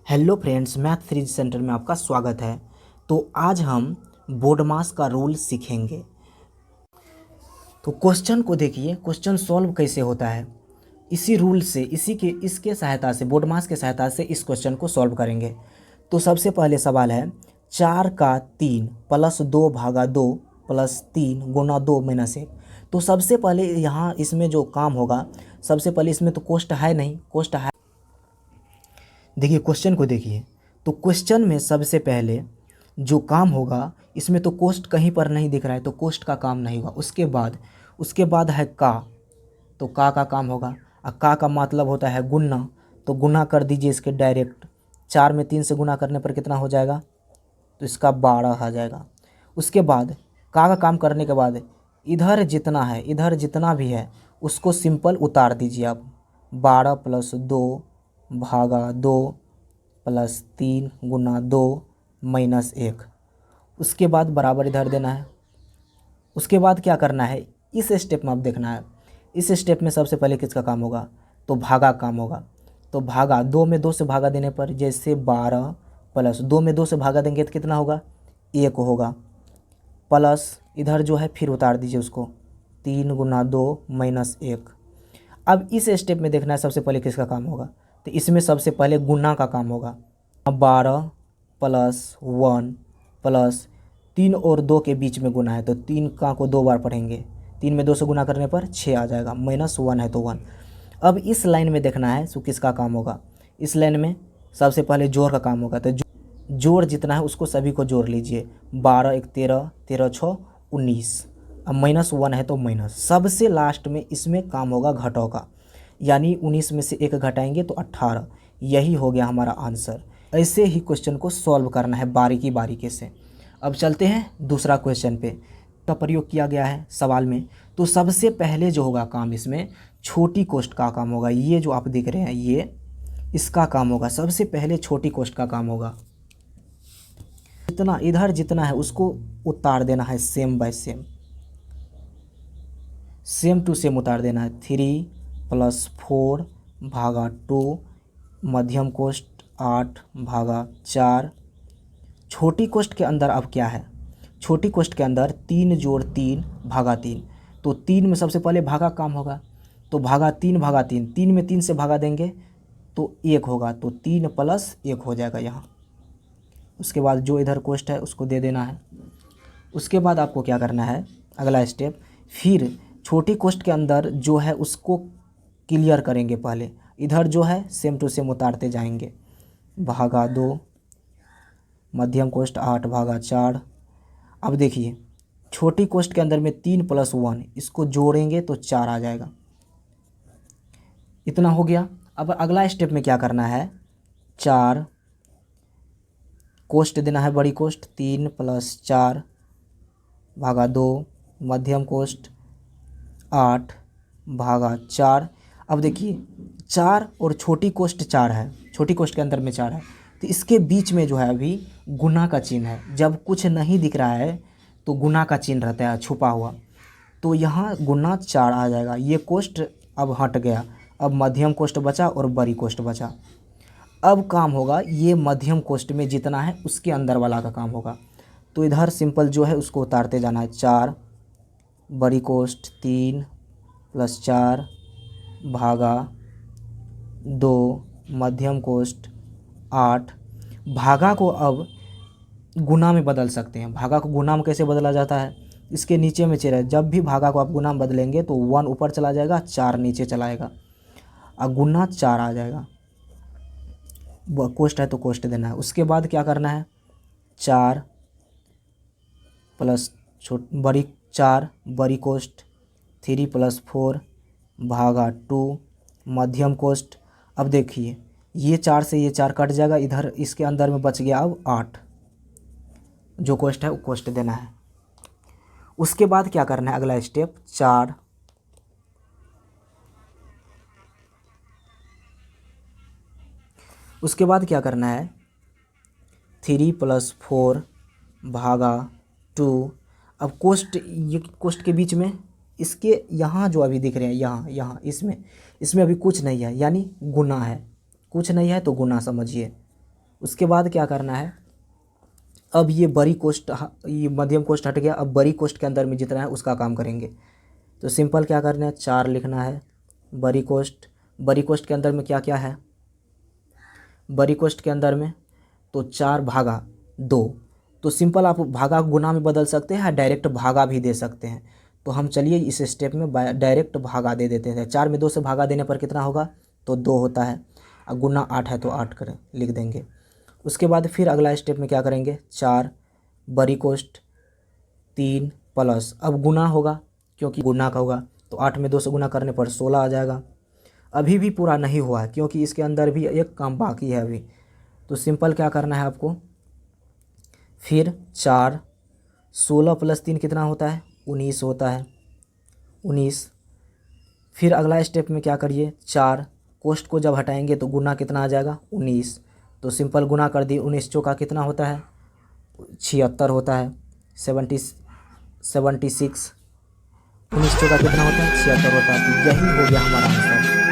Hello friends, math series centre में आपका स्वागत है। तो आज हम बोडमास का रूल सीखेंगे। तो क्वेश्चन को देखिए, क्वेश्चन सॉल्व कैसे होता है। इसी रूल से इसके सहायता से, बोडमास के सहायता से इस क्वेश्चन को सॉल्व करेंगे। तो सबसे पहले सवाल है 4 का 3 प्लस 2 भागा 2 प्लस 3 गुना 2 माइनस 1। तो सबसे पहले यहाँ इसमें जो काम होगा, सबसे पहले इसमें तो कोष्ट है नहीं, कोष्ट है। देखिए क्वेश्चन को देखिए, तो क्वेश्चन में सबसे पहले जो काम होगा, इसमें तो कोष्ट कहीं पर नहीं दिख रहा है, तो कोष्ट का काम नहीं होगा। उसके बाद है का, तो का काम होगा। और का मतलब होता है गुना, तो गुना कर दीजिए इसके डायरेक्ट। 4 में 3 से गुना करने पर कितना हो जाएगा, तो इसका 12 आ जाएगा। उसके बाद का काम करने के बाद इधर जितना भी है उसको सिंपल उतार दीजिए आप। 12 प्लस 2 भागा 2 प्लस 3 गुना 2 माइनस 1। उसके बाद बराबर इधर देना है। उसके बाद क्या करना है, इस स्टेप में आप देखना है। इस स्टेप में सबसे पहले किसका काम होगा, तो भागा काम होगा। तो भागा 2 में 2 से भागा देने पर, जैसे 12 प्लस 2 में 2 से भागा देंगे तो कितना होगा, 1 होगा। प्लस इधर जो है फिर उतार दीजिए उसको, 3 गुना 2 माइनस 1। अब इस स्टेप में देखना है सबसे पहले किसका काम होगा, तो इसमें सबसे पहले गुना का काम होगा। 12 प्लस 1 प्लस 3 और 2 के बीच में गुना है, तो 3 का को 2 बार पढ़ेंगे। 3 में 2 से गुना करने पर 6 आ जाएगा, माइनस 1 है तो 1। अब इस लाइन में देखना है सो किसका काम होगा। इस लाइन में सबसे पहले जोड़ का काम होगा, तो जोड़ जितना है उसको सभी को जोड़ लीजिए। 12 1 13, 13 6 19। अब माइनस 1 है तो माइनस। सबसे लास्ट में इसमें काम होगा घटाव का, यानी 19 में से 1 घटाएंगे तो 18। यही हो गया हमारा आंसर। ऐसे ही क्वेश्चन को सॉल्व करना है बारीकी बारीकी से। अब चलते हैं दूसरा क्वेश्चन पे, का प्रयोग किया गया है सवाल में। तो सबसे पहले जो होगा काम, इसमें छोटी कोष्ठ का काम होगा। ये जो आप देख रहे हैं ये इसका काम होगा। सबसे पहले छोटी कोष्ठ का काम होगा। इधर जितना है उसको उतार देना है, same by same, same to same उतार देना है। 3 प्लस 4 भागा 2 मध्यम कोष्ठ 8 भागा 4। छोटी कोष्ठ के अंदर अब क्या है, छोटी कोष्ठ के अंदर 3 जोड़ 3 भागा 3। तो 3 में सबसे पहले भागा काम होगा, तो भागा 3, 3 में 3 से भागा देंगे तो 1 होगा, तो 3 प्लस 1 हो जाएगा यहाँ। उसके बाद जो इधर कोष्ठ है उसको दे देना है। उसके बाद आपको क्या करना है, अगला स्टेप, फिर छोटी कोष्ठ के अंदर जो है उसको क्लियर करेंगे। पहले इधर जो है सेम टू सेम उतारते जाएंगे। भागा 2 मध्यम कोष्ठ 8 भागा 4। अब देखिए छोटी कोष्ठ के अंदर में 3 प्लस 1, इसको जोड़ेंगे तो 4 आ जाएगा। इतना हो गया। अब अगला स्टेप में क्या करना है, 4 कोष्ठ देना है, बड़ी कोष्ठ 3 प्लस 4 भागा 2 मध्यम कोष्ठ 8 भागा 4। अब देखिए 4 और छोटी कोष्ठ 4 है, छोटी कोष्ठ के अंदर में 4 है, तो इसके बीच में जो है अभी गुना का चिन्ह है। जब कुछ नहीं दिख रहा है तो गुना का चिन्ह रहता है छुपा हुआ, तो यहाँ गुना 4 आ जाएगा। ये कोष्ठ अब हट गया, अब मध्यम कोष्ठ बचा और बड़ी कोष्ठ बचा। अब काम होगा ये मध्यम कोष्ठ में जितना है उसके अंदर वाला का काम होगा। तो इधर सिंपल जो है उसको उतारते जाना है। 4 बड़ी कोष्ठ 3 प्लस 4 भागा 2 मध्यम कोष्ठ 8। भागा को अब गुना में बदल सकते हैं। भागा को गुना में कैसे बदला जाता है, इसके नीचे में चेहरा है। जब भी भागा को आप गुना में बदलेंगे तो 1 ऊपर चला जाएगा, 4 नीचे चला आएगा, और गुना 4 आ जाएगा। कोष्ठ है तो कोष्ठ देना है। उसके बाद क्या करना है, 4 प्लस बड़ी 4 बड़ी कोष्ठ 3 प्लस 4 भागा 2 मध्यम कोष्ठ। अब देखिए ये 4 से ये 4 कट जाएगा, इधर इसके अंदर में बच गया अब 8। जो कोष्ठ है वो कोष्ठ देना है। उसके बाद क्या करना है, अगला स्टेप 4 उसके बाद क्या करना है, 3 प्लस 4 भागा 2। अब कोष्ठ, ये कोष्ठ के बीच में इसके यहाँ जो अभी दिख रहे हैं, यहाँ इसमें अभी कुछ नहीं है, यानी गुना है। कुछ नहीं है तो गुना समझिए। उसके बाद क्या करना है, अब ये बड़ी कोष्ट, ये मध्यम कोष्ट हट गया, अब बड़ी कोष्ट के अंदर में जितना है उसका काम करेंगे। तो सिंपल क्या करना है, 4 लिखना है बड़ी कोष्ट के अंदर में क्या क्या है, बड़ी कोष्ट के अंदर में तो 4 भागा 2। तो सिंपल आप भागा गुना में बदल सकते हैं, डायरेक्ट भागा भी दे सकते हैं। तो हम चलिए इस स्टेप में डायरेक्ट भागा दे देते हैं। 4 में 2 से भागा देने पर कितना होगा, तो 2 होता है, और गुना 8 है तो 8 करें लिख देंगे। उसके बाद फिर अगला स्टेप में क्या करेंगे, 4 बड़ी कोष्ट 3 प्लस, अब गुना होगा क्योंकि गुना का होगा, तो 8 में 2 से गुना करने पर 16 आ जाएगा। अभी भी पूरा नहीं हुआ है क्योंकि इसके अंदर भी एक काम बाकी है अभी। तो सिंपल क्या करना है आपको, फिर 4 16 प्लस 3 कितना होता है, 19 होता है, 19। फिर अगला स्टेप में क्या करिए, 4 कोष्ट को जब हटाएंगे तो गुना कितना आ जाएगा, 19। तो सिंपल गुना कर दिए, 19 चौका कितना होता है, 76 होता है, 76। 19 चौका कितना होता है, 76 होता है। तो यही हो गया हमारा आंसर।